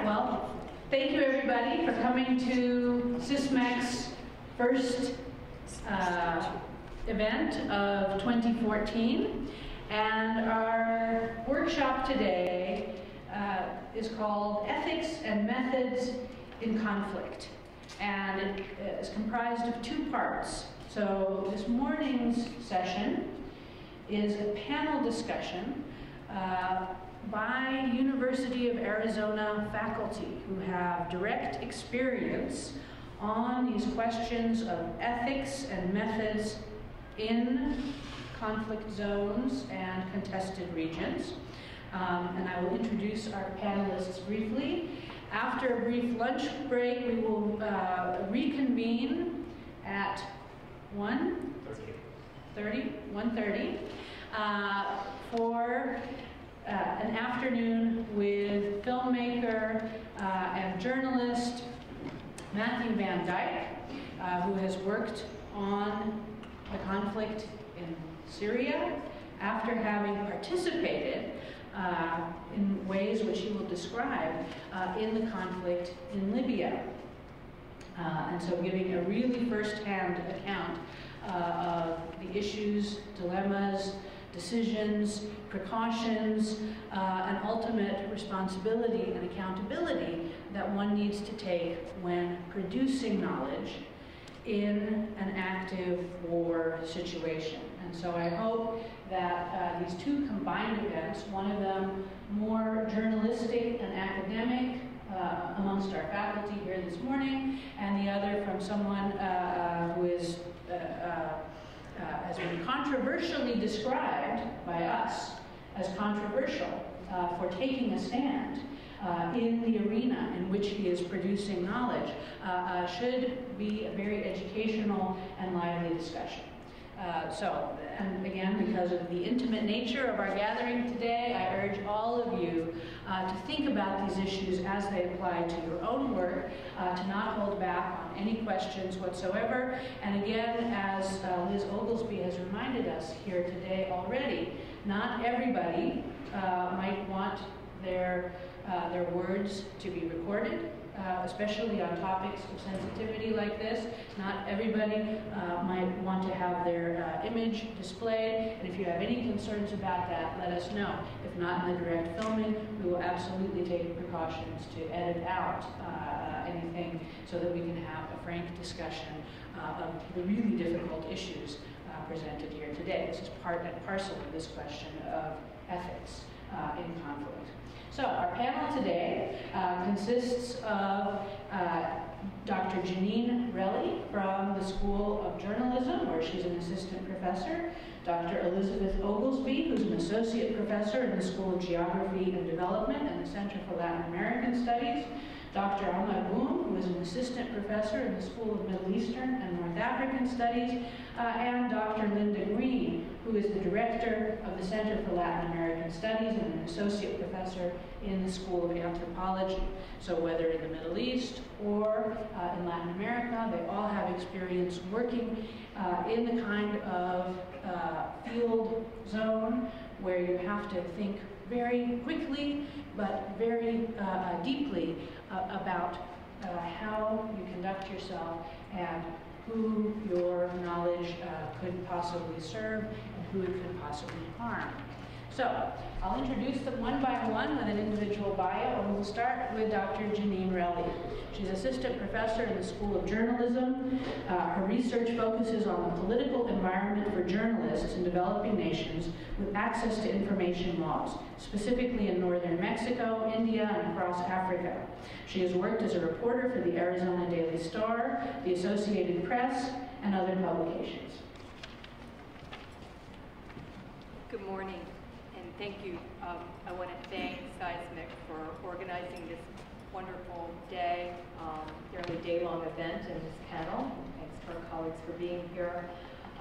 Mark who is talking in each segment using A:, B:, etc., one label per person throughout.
A: well, thank you everybody for coming to SISMEC's first event of 2014. And our workshop today is called Ethics and Methods in Conflict. And it is comprised of two parts. So this morning's session is a panel discussion by University of Arizona faculty who have direct experience on these questions of ethics and methods in conflict zones and contested regions. And I will introduce our panelists briefly. After a brief lunch break, we will reconvene at 1:30 for an afternoon with filmmaker and journalist Matthew VanDyke, who has worked on the conflict in Syria after having participated in ways which he will describe in the conflict in Libya. And so giving a really first-hand account of the issues, dilemmas, decisions, precautions, and ultimate responsibility and accountability that one needs to take when producing knowledge in an active war situation. And so I hope that these two combined events, one of them more journalistic and academic amongst our faculty here this morning, and the other from someone who is has been controversially described by us as controversial for taking a stand in the arena in which he is producing knowledge, should be a very educational and lively discussion. And again, because of the intimate nature of our gathering today, I urge all of you to think about these issues as they apply to your own work, to not hold back on any questions whatsoever. And again, as Liz Oglesby has reminded us here today already, not everybody might want their words to be recorded, especially on topics of sensitivity like this. Not everybody might want to have their image displayed, and if you have any concerns about that, let us know. If not in the direct filming, we will absolutely take precautions to edit out anything so that we can have a frank discussion of the really difficult issues presented here today. This is part and parcel of this question of ethics in conflict. So our panel today consists of Dr. Jeannine Relly from the School of Journalism, where she's an assistant professor, Dr. Elizabeth Oglesby, who's an associate professor in the School of Geography and Development and the Center for Latin American Studies, Dr. Aomar Boum, who is an assistant professor in the School of Middle Eastern and North African Studies, and Dr. Linda Green, who is the director of the Center for Latin American Studies and an associate professor in the School of Anthropology. So whether in the Middle East or in Latin America, they all have experience working in the kind of field zone where you have to think very quickly but very deeply about how you conduct yourself and who your knowledge could possibly serve and who it could possibly harm. So I'll introduce them one by one with an individual bio, and we'll start with Dr. Jeannine Relly. She's assistant professor in the School of Journalism. Her research focuses on the political environment for journalists in developing nations with access to information laws, specifically in northern Mexico, India, and across Africa. She has worked as a reporter for the Arizona Daily Star, the Associated Press, and other publications.
B: Good morning. Thank you. I want to thank SISMEC for organizing this wonderful day, nearly day-long event and this panel. Thanks to our colleagues for being here.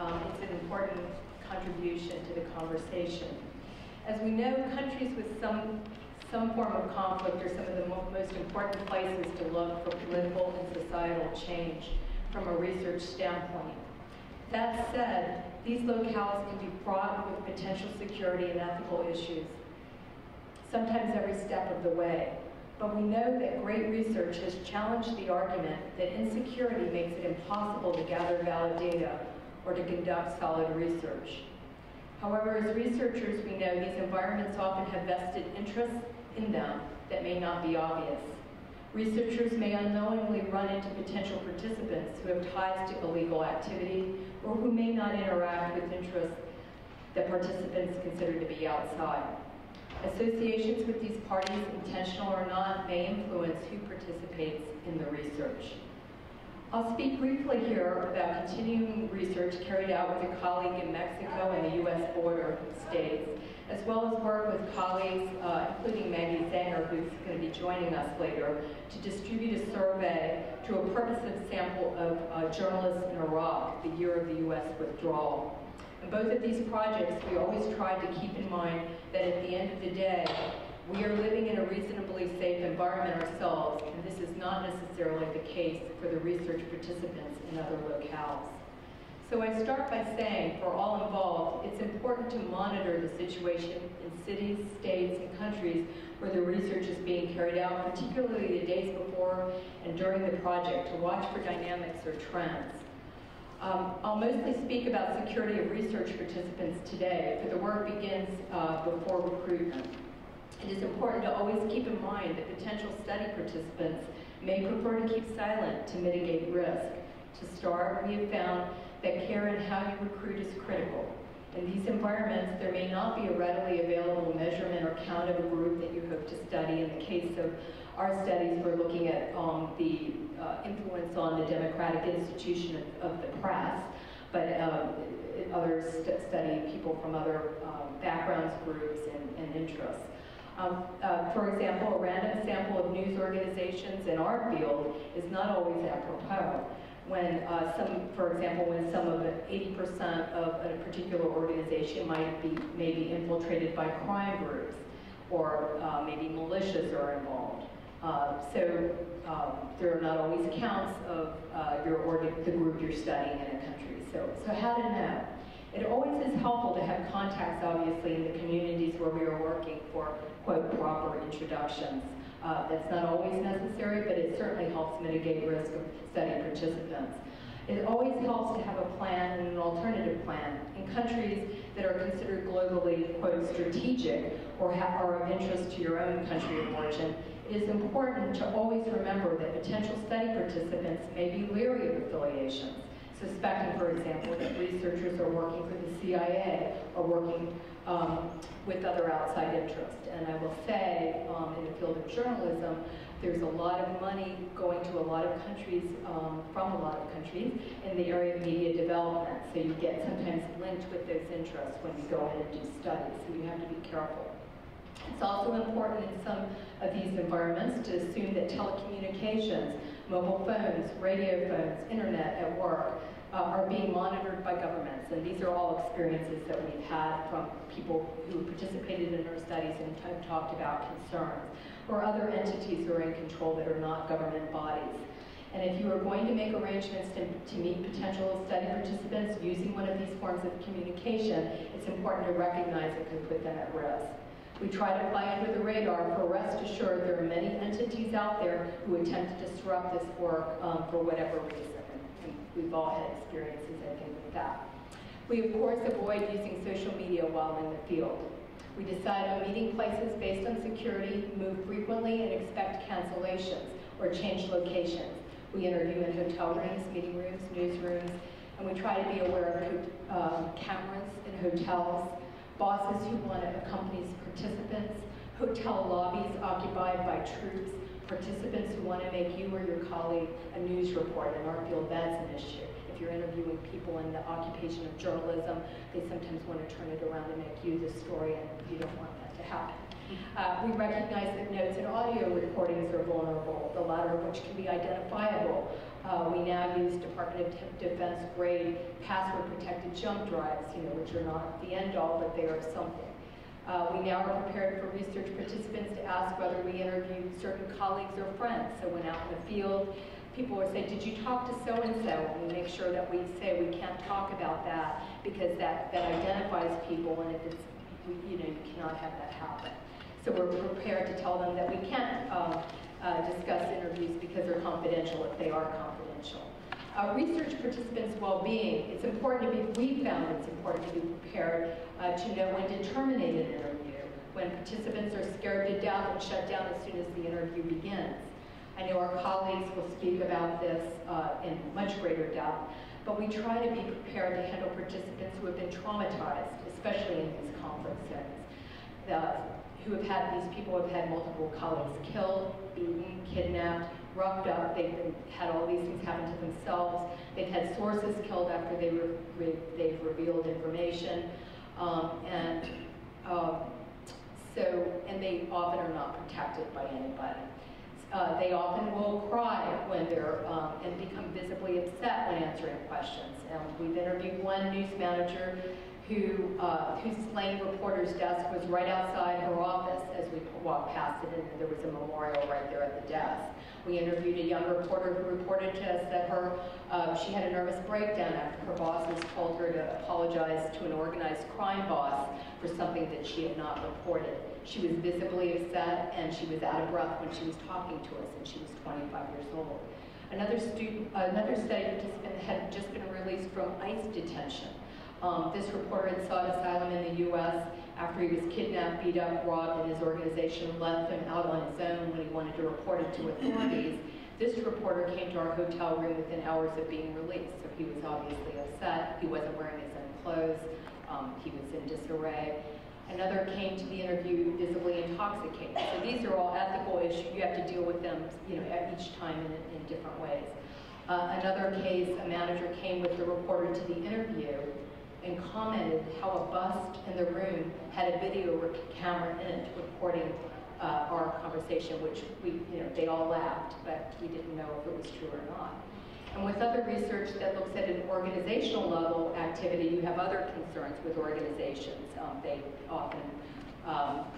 B: It's an important contribution to the conversation. As we know, countries with some form of conflict are some of the most important places to look for political and societal change from a research standpoint. That said, these locales can be fraught with potential security and ethical issues, sometimes every step of the way. But we know that great research has challenged the argument that insecurity makes it impossible to gather valid data or to conduct solid research. However, as researchers, we know these environments often have vested interests in them that may not be obvious. Researchers may unknowingly run into potential participants who have ties to illegal activity or who may not interact with interests that participants consider to be outside. Associations with these parties, intentional or not, may influence who participates in the research. I'll speak briefly here about continuing research carried out with a colleague in Mexico and the U.S. border states, as well as work with colleagues, including Maggie Zanger, who's going to be joining us later, to distribute a survey to a purposive sample of journalists in Iraq, the year of the U.S. withdrawal. In both of these projects, we always tried to keep in mind that at the end of the day, we are living in a reasonably safe environment ourselves, and this is not necessarily the case for the research participants in other locales. So I start by saying, for all involved, it's important to monitor the situation in cities, states, and countries where the research is being carried out, particularly the days before and during the project, to watch for dynamics or trends. I'll mostly speak about security of research participants today, for the work begins before recruitment. It is important to always keep in mind that potential study participants may prefer to keep silent to mitigate risk. To start, we have found that care in how you recruit is critical. In these environments, there may not be a readily available measurement or count of a group that you hope to study. In the case of our studies, we're looking at the influence on the democratic institution of the press, but others study people from other backgrounds, groups, and interests. For example, a random sample of news organizations in our field is not always apropos. When for example, when some of 80% of a particular organization may be infiltrated by crime groups, or maybe militias are involved. So there are not always counts of the group you're studying in a country. So how to know? It always is helpful to have contacts, obviously, in the communities where we are working for, quote, proper introductions. That's not always necessary, but it certainly helps mitigate risk of study participants. It always helps to have a plan and an alternative plan. In countries that are considered globally, quote, strategic, or are of interest to your own country of origin, it is important to always remember that potential study participants may be leery of affiliations, suspecting, for example, that researchers are working for the CIA or working with other outside interests. And I will say, in the field of journalism, there's a lot of money going to a lot of countries, from a lot of countries, in the area of media development. So you get sometimes linked with those interests when you go in and do studies, so you have to be careful. It's also important in some of these environments to assume that telecommunications, mobile phones, radio phones, internet at work are being monitored by governments. And these are all experiences that we've had from people who participated in our studies and talked about concerns, or other entities who are in control that are not government bodies. And if you are going to make arrangements to meet potential study participants using one of these forms of communication, it's important to recognize it could put them at risk. We try to fly under the radar, for rest assured there are many entities out there who attempt to disrupt this work for whatever reason. And we've all had experiences, I think, with that. We, of course, avoid using social media while in the field. We decide on meeting places based on security, move frequently, and expect cancellations or change locations. We interview in hotel rooms, meeting rooms, newsrooms, and we try to be aware of cameras in hotels, bosses who want to accompany participants, hotel lobbies occupied by troops, participants who want to make you or your colleague a news report. In our field, that's an issue. If you're interviewing people in the occupation of journalism, they sometimes want to turn it around and make you the story, and you don't want that to happen. We recognize that notes and audio recordings are vulnerable, the latter of which can be identifiable. We now use Department of Defense grade password-protected jump drives, which are not the end-all, but they are something. We now are prepared for research participants to ask whether we interviewed certain colleagues or friends. So when out in the field, people will say, did you talk to so-and-so? And we make sure that we say we can't talk about that because that identifies people, and if it's, you cannot have that happen. So we're prepared to tell them that we can't discuss interviews because they're confidential if they are confidential. Research participants' well-being, it's important to be, we found it's important to be prepared to know when to terminate an interview, when participants are scared to death and shut down as soon as the interview begins. I know our colleagues will speak about this in much greater depth, but we try to be prepared to handle participants who have been traumatized, especially in these conflict zones. These people have had multiple colleagues killed, beaten, kidnapped, roughed up. They've had all these things happen to themselves. They've had sources killed after they've revealed information, and they often are not protected by anybody. They often will cry when they're and become visibly upset when answering questions. We've interviewed one news manager whose slain reporter's desk was right outside her office as we walked past it, and there was a memorial right there at the desk. We interviewed a young reporter who reported to us that she had a nervous breakdown after her bosses told her to apologize to an organized crime boss for something that she had not reported. She was visibly upset, and she was out of breath when she was talking to us, and she was 25 years old. Another study participant had just been released from ICE detention. This reporter had sought asylum in the U.S. after he was kidnapped, beat up, robbed, and his organization left him out on his own when he wanted to report it to authorities. This reporter came to our hotel room within hours of being released, so he was obviously upset. He wasn't wearing his own clothes. He was in disarray. Another came to the interview visibly intoxicated. So these are all ethical issues. You have to deal with them, at each time in different ways. Another case, a manager came with the reporter to the interview and commented how a bust in the room had a video camera in it recording our conversation, which they all laughed, but we didn't know if it was true or not. And with other research that looks at an organizational level activity, you have other concerns with organizations. They often,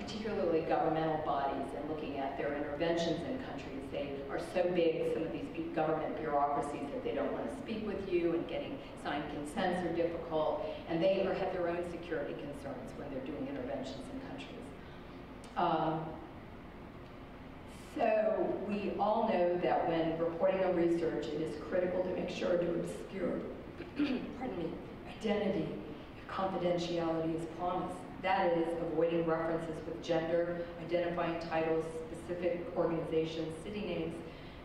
B: particularly governmental bodies, and looking at their interventions in countries, they are so big, some of these government bureaucracies, that they don't want to speak with you, and getting signed consents are difficult, and they have their own security concerns when they're doing interventions in countries. So we all know that when reporting on research, it is critical to make sure to obscure identity if confidentiality is promised. That is, avoiding references with gender, identifying titles, specific organizations, city names,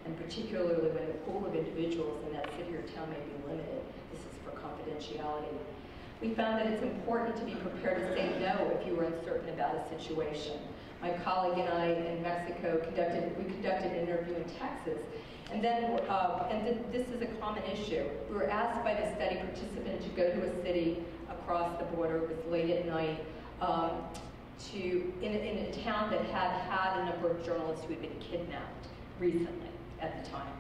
B: and particularly when the pool of individuals in that city or town may be limited. This is for confidentiality. We found that it's important to be prepared to say no if you are uncertain about a situation. My colleague and I in Mexico conducted an interview in Texas, and then this is a common issue. We were asked by the study participant to go to a city across the border. It was late at night, in a town that had a number of journalists who had been kidnapped recently at the time.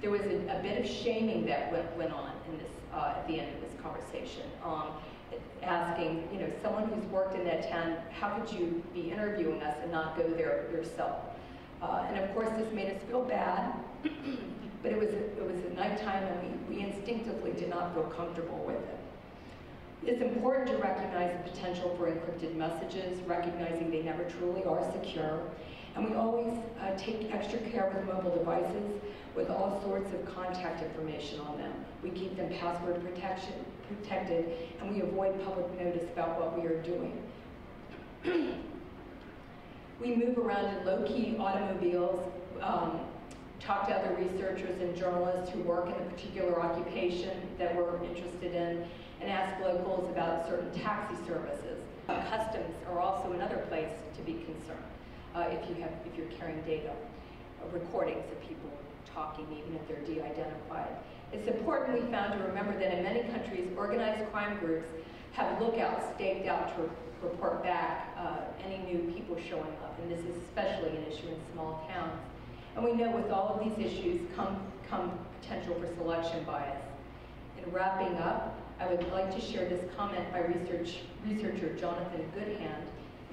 B: There was a bit of shaming that went on in this at the end of this conversation. Asking, someone who's worked in that town, how could you be interviewing us and not go there yourself? And of course, this made us feel bad, but it was at nighttime, and we instinctively did not feel comfortable with it. It's important to recognize the potential for encrypted messages, recognizing they never truly are secure, and we always take extra care with mobile devices with all sorts of contact information on them. We keep them password protected, and we avoid public notice about what we are doing. We move around in low-key automobiles, talk to other researchers and journalists who work in a particular occupation that we're interested in, and ask locals about certain taxi services. Customs are also another place to be concerned if you're carrying data, recordings of people talking, even if they're de-identified. It's important, we found, to remember that in many countries, organized crime groups have lookouts staked out to report back any new people showing up, and this is especially an issue in small towns. And we know with all of these issues come potential for selection bias. In wrapping up, I would like to share this comment by researcher Jonathan Goodhand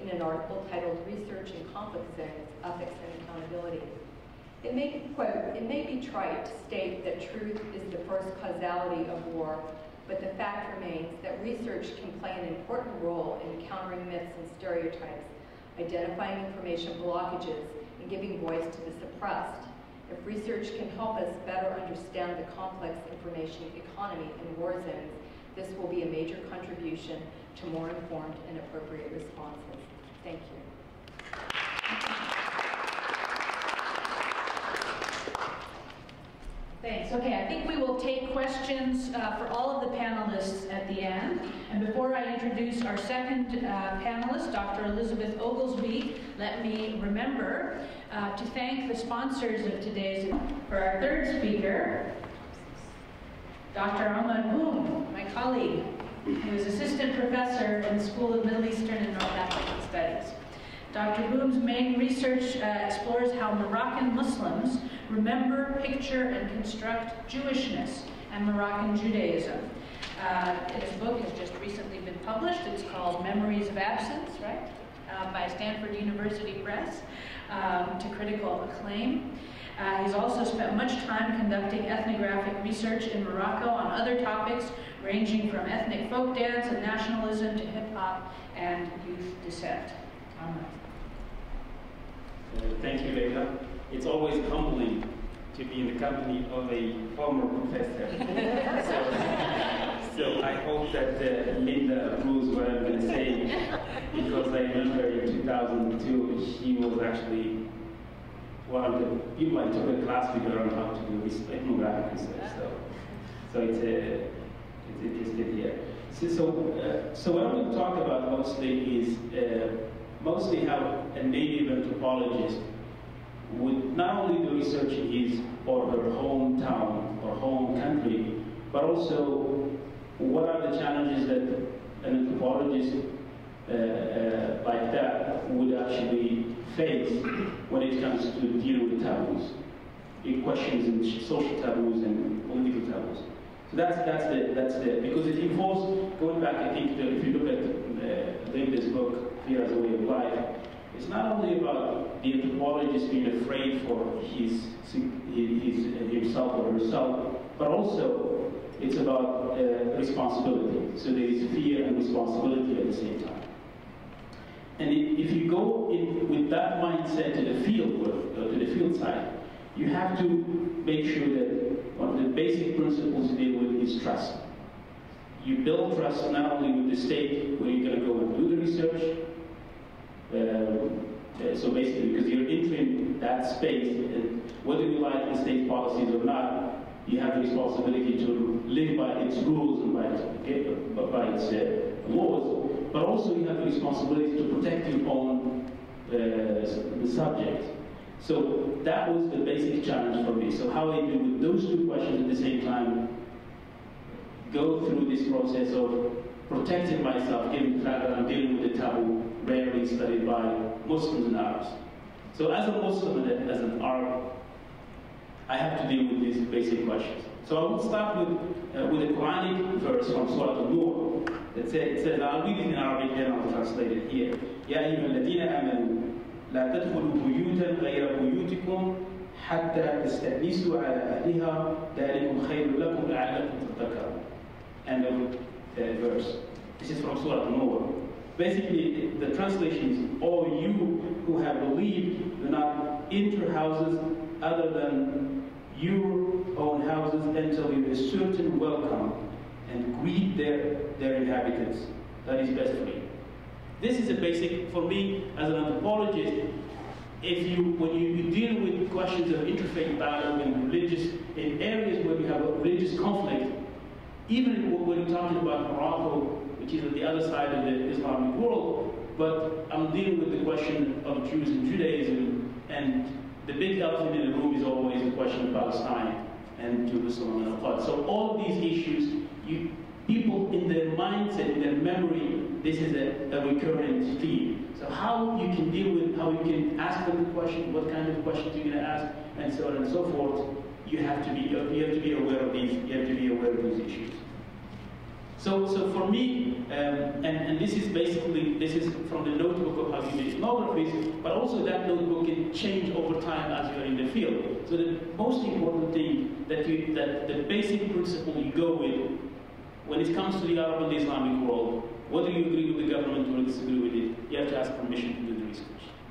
B: in an article titled Research in Conflict Zones, Ethics and Accountability. It may be trite to state that truth is the first causality of war, but the fact remains that research can play an important role in countering myths and stereotypes identifying information blockages, and giving voice to the suppressed. If research can help us better understand the complex information economy in war zones, this will be a major contribution to more informed and appropriate responses. Thank you.
A: Thanks. Okay, I think we will take questions for all of the panelists at the end. And before I introduce our second panelist, Dr. Elizabeth Oglesby, let me remember to thank the sponsors of today's. For our third speaker, Dr. Aomar Boum, my colleague, who is assistant professor in the School of Middle Eastern and North African Studies. Dr. Boum's main research explores how Moroccan Muslims remember, picture, and construct Jewishness and Moroccan Judaism. His book has just recently been published. It's called Memories of Absence, right? By Stanford University Press, to critical acclaim. He's also spent much time conducting ethnographic research in Morocco on other topics ranging from ethnic folk dance and nationalism to hip-hop and youth dissent.
C: Thank you, Leila. It's always humbling to be in the company of a former professor. so I hope that Linda approves what I'm going to say, because I remember in 2002, she was actually one of the people I took a class with her on how to do ethnographic research. So it's interesting here. So what I'm going to talk about mostly is mostly how a native anthropologist would not only do research in his or her hometown or home country, but also what are the challenges that an anthropologist like that would actually face when it comes to dealing with taboos, questions in social taboos and political taboos. So that's the because it involves going back. I think if you look at Linda's book, Fear as a Way of Life, it's not only about the anthropologist being afraid for himself or herself, but also it's about responsibility. So there is fear and responsibility at the same time. And if you go in with that mindset to the field work, to the field side, you have to make sure that one of the basic principles to deal with is trust. You build trust not only with the state where you're going to go and do the research, so basically because you're entering that space, and whether you like the state's policies or not, you have the responsibility to live by its rules and by its laws, but also you have the responsibility to protect your own the subject. So that was the basic challenge for me. So how I do with those two questions at the same time, go through this process of protecting myself, given the fact that I'm dealing with a taboo rarely studied by Muslims and Arabs. So as a Muslim and as an Arab, I have to deal with these basic questions. So I would start with a Quranic verse from Surah An-Nur. It says, I'll read it in Arabic, then I'll translate it here. يا أيها الذين آمنوا لا تدخلوا بيوتا غير بيوتكم حتى تستأنسوا على أهلها ذلكم خير لكم لعلكم تذكرون. End of verse. This is from Surah An-Nur. Basically, the translation is, all you who have believed, do not enter houses other than your own houses until you a certain welcome and greet their inhabitants. That is best for you. This is a basic, for me, as an anthropologist, when you deal with questions of interfaith dialogue and in areas where we have a religious conflict, even when we're talking about Morocco, which is on the other side of the Islamic world, but I'm dealing with the question of Jews and Judaism, and the big elephant in the room is always the question of Palestine and Jerusalem and Al-Quds. So all of these issues, people in their mindset, in their memory, this is a recurrent theme. So how you can deal with, how you can ask them the question, what kind of questions you're going to ask, and so on and so forth, you have to be aware of these. You have to be aware of these issues. So for me, and this is from the notebook of how you do ethnographies, but also that notebook can change over time as you're in the field. So the most important thing that the basic principle you go with when it comes to the Arab and the Islamic world whether you agree with the government or disagree with it, you have to ask permission to do the research.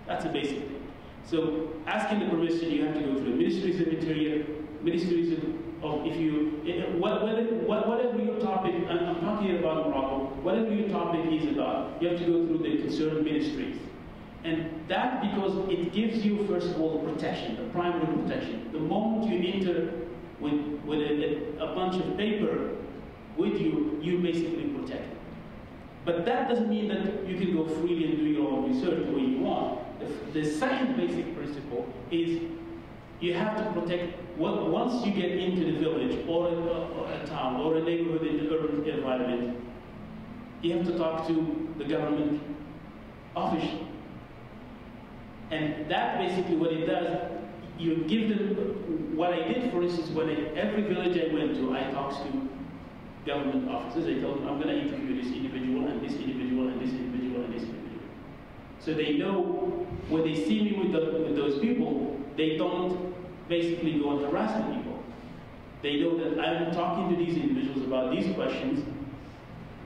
C: That's a basic thing. So asking the permission, you have to go through the ministries of interior, ministries of, if you, whatever your topic, and I'm talking about Morocco, whatever your topic is about, you have to go through the concerned ministries. And that because it gives you, first of all, protection, the primary protection. The moment you enter with a bunch of paper with you, you basically protect it. But that doesn't mean that you can go freely and do your own research the way you want. The second basic principle is you have to protect, once you get into the village or a town or a neighborhood in the urban environment, you have to talk to the government official. And that basically what it does, you give them, what I did for instance, every village I went to, I talked to government officers. I told them, I'm going to interview this individual and this individual and this individual and this individual. So they know when they see me with those people, they don't basically go and harass the people. They know that I'm talking to these individuals about these questions,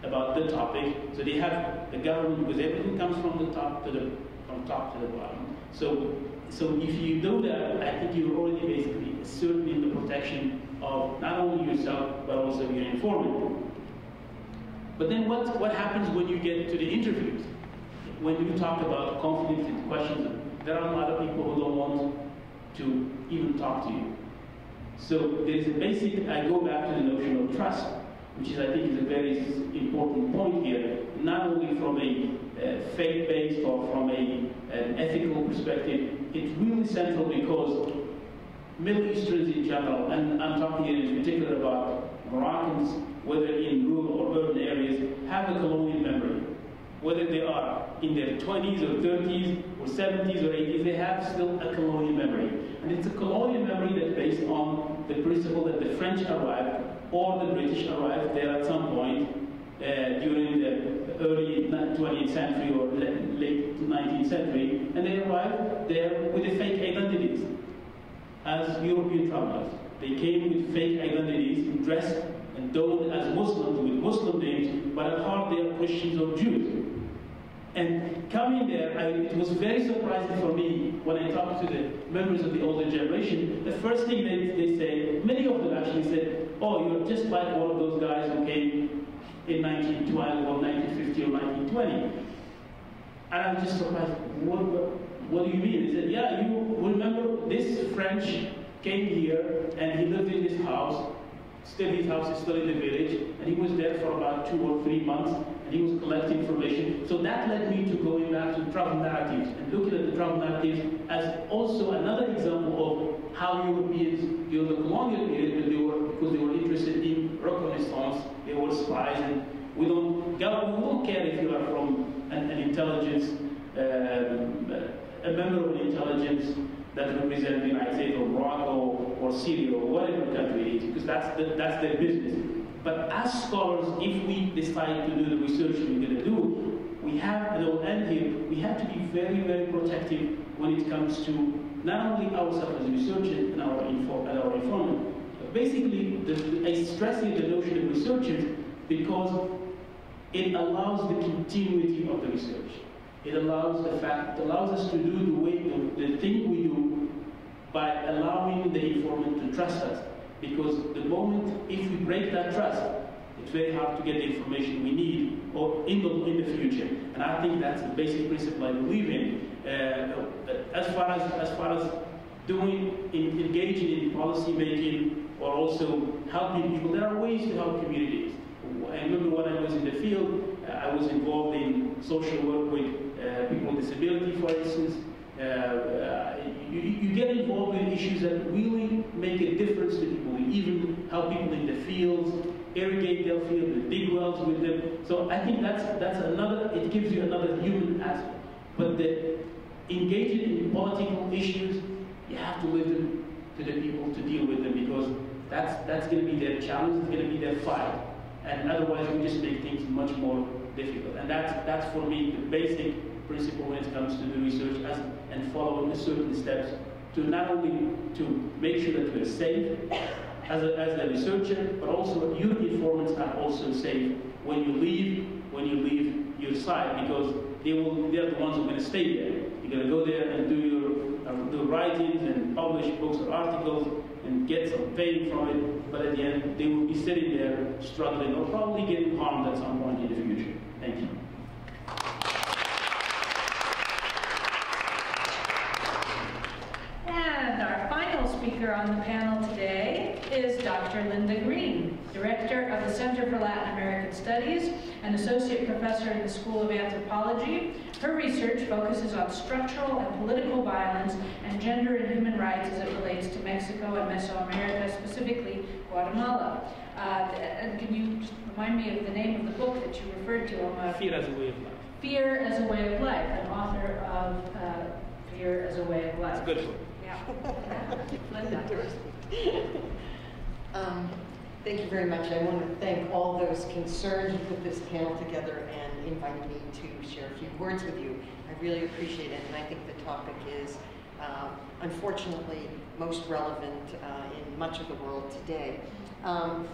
C: about the topic. So they have the government, because everything comes from the top to the bottom. So if you do that, I think you're already basically asserting the protection of not only yourself, but also your informant. But then what happens when you get to the interviews? When you talk about conflicts and questions, there are a lot of people who don't want to even talk to you. So there's a basic, I go back to the notion of trust, which is, I think, is a very important point here, not only from a faith-based or from an ethical perspective. It's really central because Middle Easterns in general, and I'm talking here in particular about Moroccans, whether in rural or urban areas, have a colonial memory. Whether they are in their 20s or 30s or 70s or 80s, they have still a colonial memory. And it's a colonial memory that's based on the principle that the French arrived or the British arrived there at some point during the early 20th century or late 19th century, and they arrived there with the fake identities as European travelers. They came with fake identities, dressed and donned as Muslims with Muslim names, but at heart they are Christians or Jews. And coming there, it was very surprising for me when I talked to the members of the older generation. The first thing they say, many of them actually said, oh, you're just like one of those guys who came in 1912 or 1950 or 1920. And I was just surprised, what do you mean? They said, yeah, you remember this French came here and he lived in this house. Still, his house is still in the village, and he was there for about 2 or 3 months, and he was collecting information. So that led me to going back to travel narratives and looking at the travel narratives as also another example of how Europeans during the colonial period, because they were interested in reconnaissance, they were spies, and we don't care if you are from an intelligence, a member of an intelligence that represent the United States or Morocco or Syria or whatever country it is, because that's their business. But as scholars, if we decide to do the research we're going to do, we have, and I'll end here, we have to be very, very protective when it comes to not only ourselves as researchers and our informant, but basically, I stress here the notion of researchers because it allows the continuity of the research. It allows us to do the thing we do by allowing the informant to trust us. Because the moment, if we break that trust, it's very hard to get the information we need or in the future. And I think that's the basic principle I believe in. As far as engaging in policy making or also helping people, there are ways to help communities. I remember when I was in the field, I was involved in social work with people with disability, for instance. You get involved in issues that really make a difference to people. You even help people in the fields, irrigate their fields, dig wells with them. So I think that's another, it gives you another human aspect. But engaging in political issues, you have to listen to the people to deal with them because that's going to be their challenge, it's going to be their fight. And otherwise we just make things much more difficult. And that's for me the basic principle when it comes to the research and following certain steps to not only to make sure that we're safe as a researcher, but also your informants are also safe when you leave when you leave your site, because they're the ones who are going to stay there. You're going to go there and do your writings and publish books or articles and get some fame from it, but at the end they will be sitting there struggling or probably getting harmed at some point in the future. Thank you.
A: And our final speaker on the panel today is Dr. Linda Green, Director of the Center for Latin American Studies and Associate Professor in the School of Anthropology. Her research focuses on structural and political violence and gender and human rights as it relates to Mexico and Mesoamerica, specifically Guatemala. And can you just remind me of the name of the book that you referred to, Aomar?
C: Fear as a Way of Life.
A: Fear as a Way of Life, an author of Fear as a Way of Life.
C: It's a good book.
A: Linda.
D: Thank you very much. I want to thank all those concerned who put this panel together and invited me to share a few words with you. I really appreciate it, and I think the topic is unfortunately most relevant in much of the world today.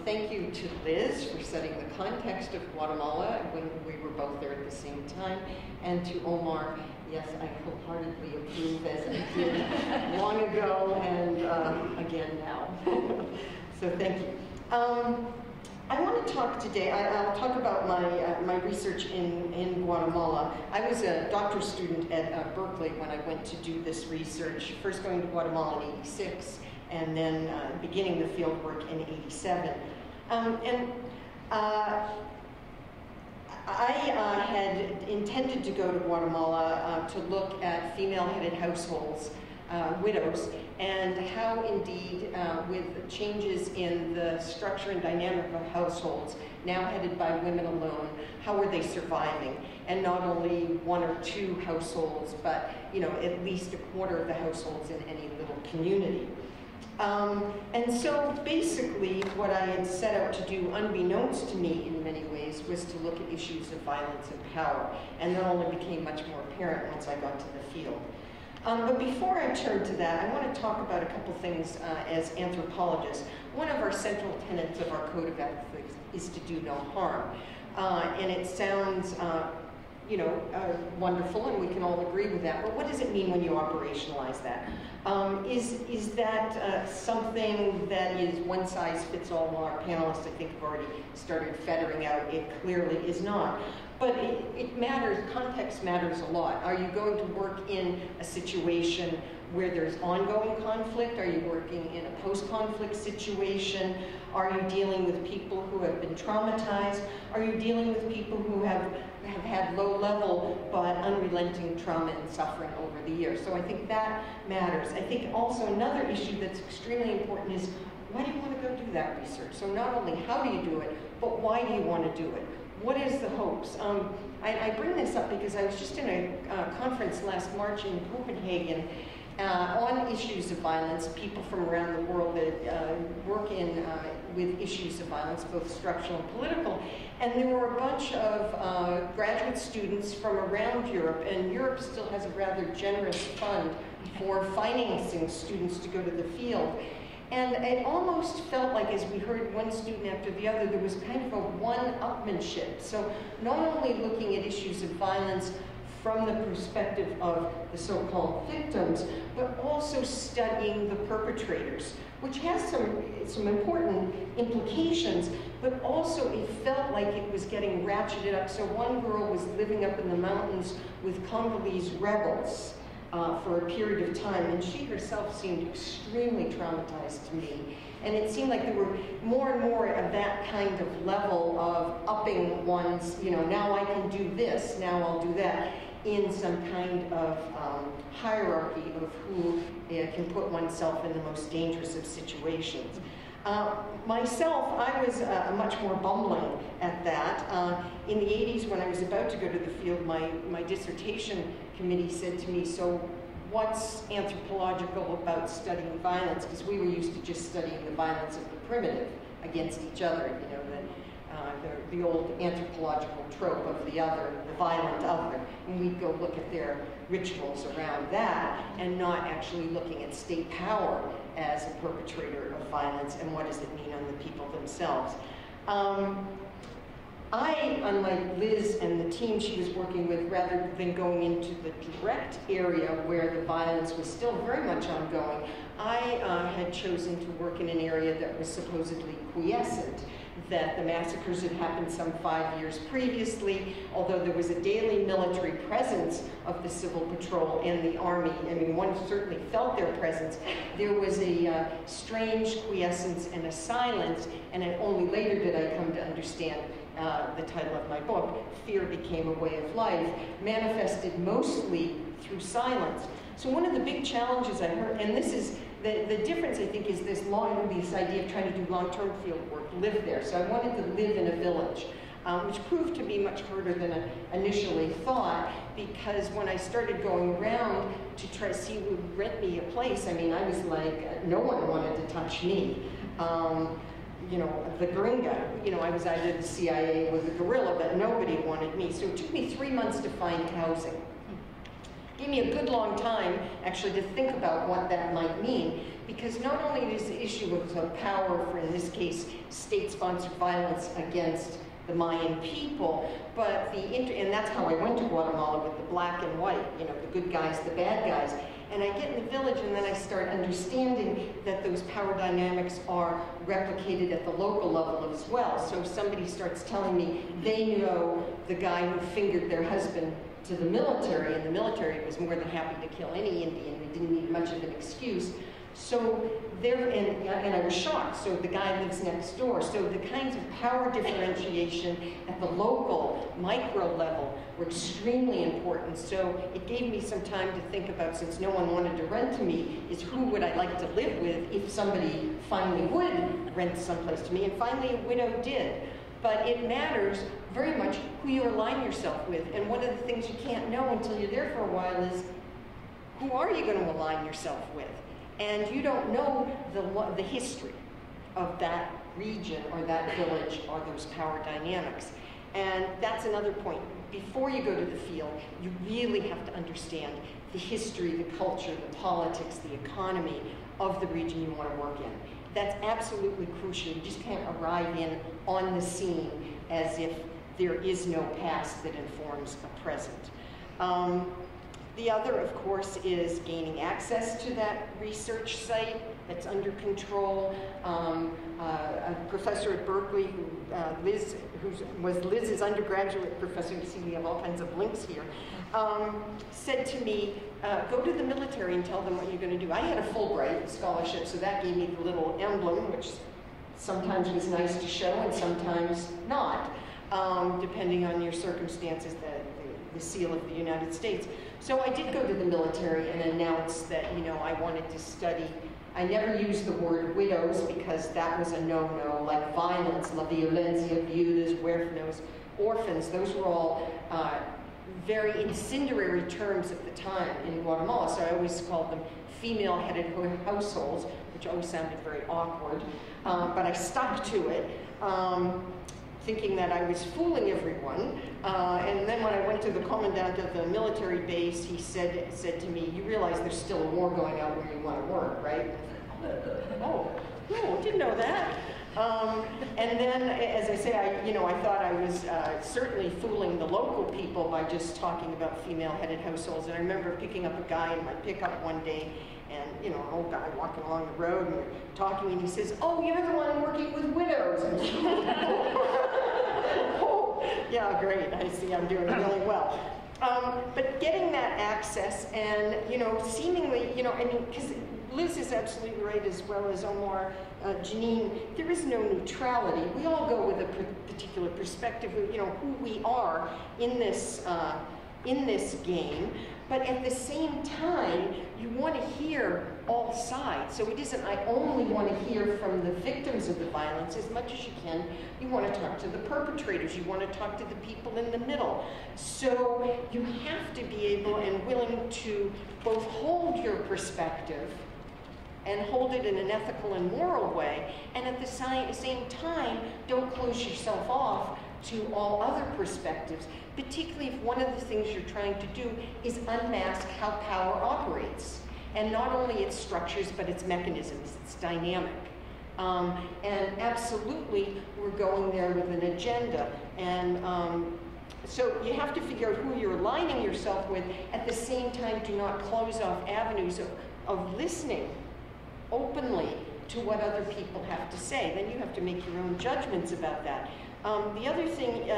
D: Thank you to Liz for setting the context of Guatemala when we were both there at the same time, and to Omar. Yes, I wholeheartedly approve, as I did long ago and again now. So thank you. I want to talk today, I'll talk about my research in Guatemala. I was a doctoral student at Berkeley when I went to do this research, first going to Guatemala in '86 and then beginning the field work in '87. I had intended to go to Guatemala to look at female-headed households, widows, and how indeed with changes in the structure and dynamic of households, now headed by women alone, how are they surviving? And not only one or two households, but at least a quarter of the households in any little community. And so basically what I had set out to do, unbeknownst to me in many ways, was to look at issues of violence and power. And that only became much more apparent once I got to the field. But before I turn to that, I want to talk about a couple things as anthropologists. One of our central tenets of our code of ethics is to do no harm. And it sounds wonderful, and we can all agree with that, but what does it mean when you operationalize that? Is that something that is one size fits all? Well, our panelists, I think, have already started fettering out. It clearly is not. But it matters, context matters a lot. Are you going to work in a situation where there's ongoing conflict? Are you working in a post-conflict situation? Are you dealing with people who have been traumatized? Are you dealing with people who have had low-level but unrelenting trauma and suffering over the years? So I think that matters. I think also another issue that's extremely important is, why do you want to go do that research? So not only how do you do it, but why do you want to do it? What is the hopes? I bring this up because I was just in a conference last March in Copenhagen on issues of violence, people from around the world that work with issues of violence, both structural and political. And there were a bunch of graduate students from around Europe, and Europe still has a rather generous fund for financing students to go to the field. And it almost felt like, as we heard one student after the other, there was kind of a one-upmanship. So not only looking at issues of violence from the perspective of the so-called victims, but also studying the perpetrators, which has some important implications, but also it felt like it was getting ratcheted up. So one girl was living up in the mountains with Congolese rebels for a period of time, and she herself seemed extremely traumatized to me. And it seemed like there were more and more of that kind of level of upping one's, now I can do this, now I'll do that, in some kind of hierarchy of who can put oneself in the most dangerous of situations. Myself, I was much more bumbling at that. In the 80s, when I was about to go to the field, my dissertation committee said to me, so what's anthropological about studying violence? Because we were used to just studying the violence of the primitive against each other, the old anthropological trope of the other, the violent other. And we'd go look at their rituals around that and not actually looking at state power as a perpetrator of violence and what does it mean on the people themselves. I, unlike Liz and the team she was working with, rather than going into the direct area where the violence was still very much ongoing, I had chosen to work in an area that was supposedly quiescent, that the massacres had happened some 5 years previously, although there was a daily military presence of the Civil Patrol and the Army. I mean, one certainly felt their presence. There was a strange quiescence and a silence, and only later did I come to understand the title of my book, Fear Became a Way of Life, manifested mostly through silence. So one of the big challenges I heard, and this is, the difference I think is this idea of trying to do long-term field work, live there. So I wanted to live in a village, which proved to be much harder than I initially thought, because when I started going around to try to see who would rent me a place, I mean, I was like, no one wanted to touch me. You know, the gringa, you know, I was either the CIA or the guerrilla, but nobody wanted me. So it took me 3 months to find housing. It gave me a good long time, actually, to think about what that might mean, because not only is the issue of power for, in this case, state-sponsored violence against the Mayan people, but and that's how I went to Guatemala, with the black and white, you know, the good guys, the bad guys. And I get in the village, and then I start understanding that those power dynamics are replicated at the local level as well. So if somebody starts telling me they know the guy who fingered their husband to the military, and the military was more than happy to kill any Indian, they didn't need much of an excuse. So there, and I was shocked, so the guy lives next door. So the kinds of power differentiation at the local, micro level were extremely important. So it gave me some time to think about, since no one wanted to rent to me, is who would I like to live with if somebody finally would rent someplace to me, and finally a widow did. But it matters very much who you align yourself with, and one of the things you can't know until you're there for a while is, who are you going to align yourself with? And you don't know the history of that region or that village or those power dynamics. And that's another point. Before you go to the field, you really have to understand the history, the culture, the politics, the economy of the region you want to work in. That's absolutely crucial. You just can't arrive in on the scene as if there is no past that informs a present. The other, of course, is gaining access to that research site that's under control. A professor at Berkeley, who was Liz's undergraduate professor, you see we have all kinds of links here, said to me, go to the military and tell them what you're going to do. I had a Fulbright scholarship, so that gave me the little emblem, which sometimes was nice to show and sometimes not, depending on your circumstances, the seal of the United States. So I did go to the military and announce that, you know, I wanted to study. I never used the word widows because that was a no-no, like violence, la violencia, viudas, huérfanos, orphans. Those were all very incendiary terms at the time in Guatemala, so I always called them female-headed households, which always sounded very awkward, but I stuck to it. Thinking that I was fooling everyone. And then when I went to the commandant of the military base, he said to me, you realize there's still a war going on where you want to work, right? Oh, no, didn't know that. And then, as I say, I thought I was certainly fooling the local people by just talking about female-headed households. And I remember picking up a guy in my pickup one day, and, you know, an old guy walking along the road, and we're talking, and he says, oh, you're the one working with widows. And oh, yeah, great, I see I'm doing really well. But getting that access and, you know, seemingly, you know, I mean, because Liz is absolutely right, as well as Aomar, Jeannine, there is no neutrality. We all go with a particular perspective of, you know, who we are in this game. But at the same time, you want to hear all sides. So it isn't, I only want to hear from the victims of the violence as much as you can. You want to talk to the perpetrators. You want to talk to the people in the middle. So you have to be able and willing to both hold your perspective and hold it in an ethical and moral way, and at the same time, don't close yourself off to all other perspectives, particularly if one of the things you're trying to do is unmask how power operates. And not only its structures, but its mechanisms, its dynamic. And absolutely, we're going there with an agenda. And so you have to figure out who you're aligning yourself with. At the same time, do not close off avenues of listening openly to what other people have to say. Then you have to make your own judgments about that. The other thing,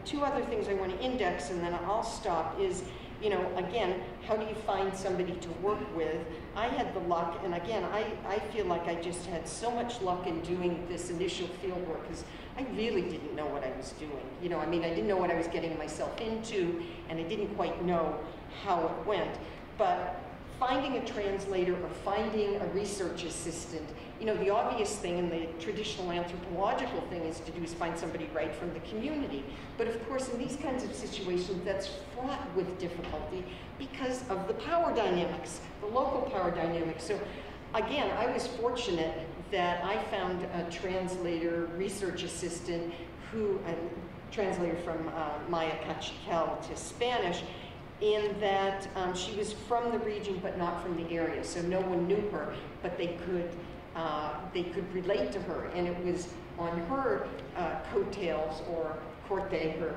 D: two other things I want to index, and then I'll stop, is, you know, again, how do you find somebody to work with? I had the luck, and again, I feel like I just had so much luck in doing this initial field work, because I really didn't know what I was doing. You know, I mean, I didn't know what I was getting myself into, and I didn't quite know how it went. But finding a translator or finding a research assistant, you know, the obvious thing and the traditional anthropological thing is to do is find somebody right from the community. But of course, in these kinds of situations, that's fraught with difficulty because of the power dynamics, the local power dynamics. So again, I was fortunate that I found a translator, research assistant, who, a translator from Maya Cachiquel to Spanish, in that she was from the region but not from the area, so no one knew her, but they could relate to her, and it was on her coattails, or corte, her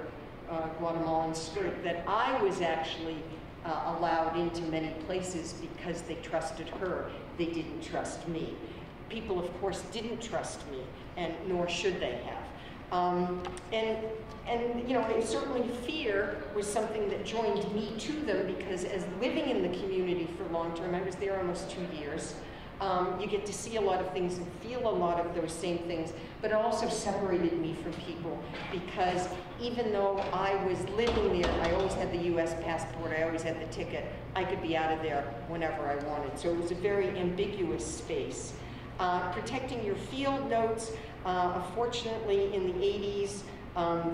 D: Guatemalan skirt, that I was actually allowed into many places because they trusted her. They didn't trust me. People, of course, didn't trust me, and nor should they have. And you know, certainly fear was something that joined me to them, because as living in the community for long term, I was there almost 2 years, you get to see a lot of things and feel a lot of those same things, but it also separated me from people, because even though I was living there, I always had the US passport, I always had the ticket, I could be out of there whenever I wanted. So it was a very ambiguous space. Protecting your field notes, fortunately in the 80s,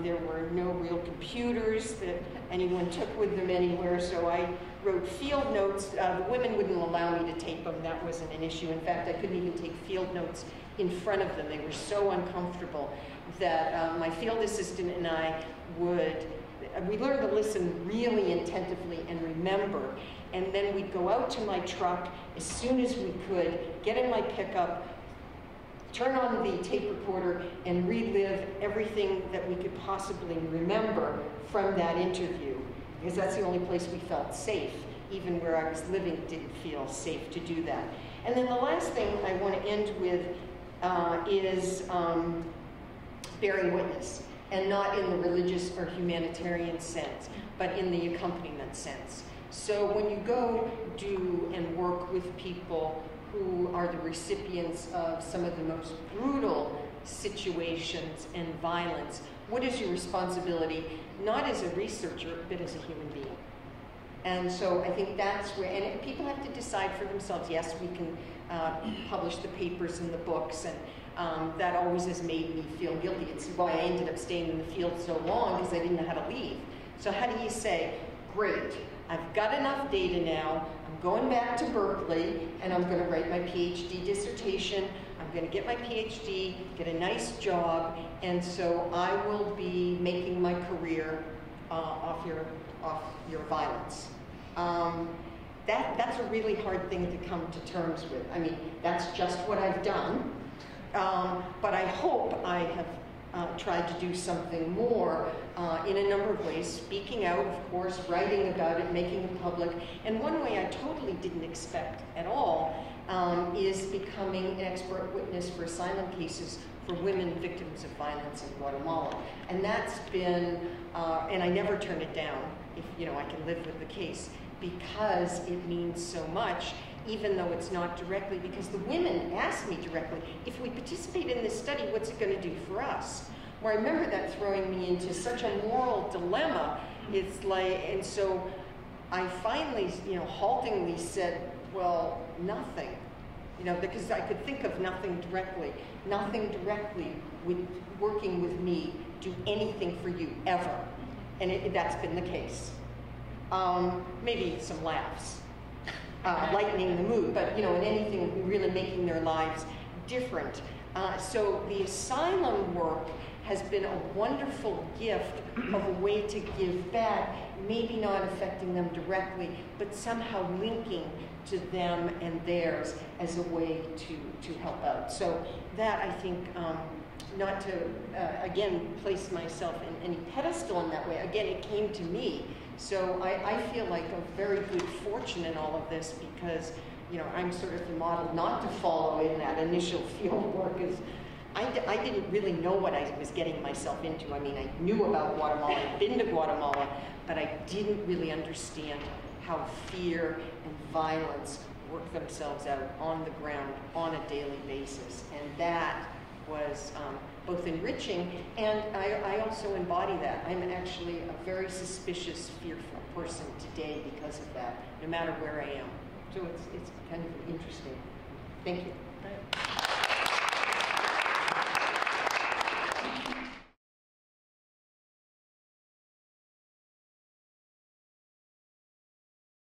D: there were no real computers that anyone took with them anywhere, so I wrote field notes. The women wouldn't allow me to tape them. That wasn't an issue. In fact, I couldn't even take field notes in front of them. They were so uncomfortable that my field assistant and I we learned to listen really attentively and remember, and then we'd go out to my truck as soon as we could, get in my pickup, turn on the tape recorder, and relive everything that we could possibly remember from that interview, because that's the only place we felt safe. Even where I was living didn't feel safe to do that. And then the last thing I want to end with is bearing witness, and not in the religious or humanitarian sense, but in the accompaniment sense. So when you go do and work with people who are the recipients of some of the most brutal situations and violence, what is your responsibility, not as a researcher, but as a human being? And so I think that's where, and people have to decide for themselves. Yes, we can publish the papers and the books, and that always has made me feel guilty. It's why I ended up staying in the field so long, because I didn't know how to leave. So how do you say, great, I've got enough data now, I'm going back to Berkeley, and I'm going to write my PhD dissertation, I'm going to get my PhD, get a nice job, and so I will be making my career off your violence. That's a really hard thing to come to terms with. I mean, that's just what I've done, but I hope I have tried to do something more in a number of ways, speaking out, of course, writing about it, making it public. And one way I totally didn't expect at all is becoming an expert witness for asylum cases for women victims of violence in Guatemala. And that's been, and I never turn it down if, you know, I can live with the case, because it means so much, even though it's not directly, because the women ask me directly, if we participate in this study, what's it going to do for us? Well, I remember that throwing me into such a moral dilemma. It's like, and so I finally, you know, haltingly said, well, nothing. You know, because I could think of nothing directly. Nothing directly would, working with me, do anything for you, ever. And that's been the case. Maybe some laughs, lightening the mood, but, you know, in anything really making their lives different. So the asylum work has been a wonderful gift of a way to give back, maybe not affecting them directly, but somehow linking to them and theirs as a way to help out. So that, I think, not to, again, place myself in any pedestal in that way. Again, it came to me. So I feel like a very good fortune in all of this because, you know, I'm sort of the model not to follow in that initial field work. I didn't really know what I was getting myself into. I mean, I knew about Guatemala, I'd been to Guatemala, but I didn't really understand how fear and violence work themselves out on the ground on a daily basis. And that was both enriching, and I also embody that. I'm actually a very suspicious, fearful person today because of that, no matter where I am. So it's kind of interesting. Thank you.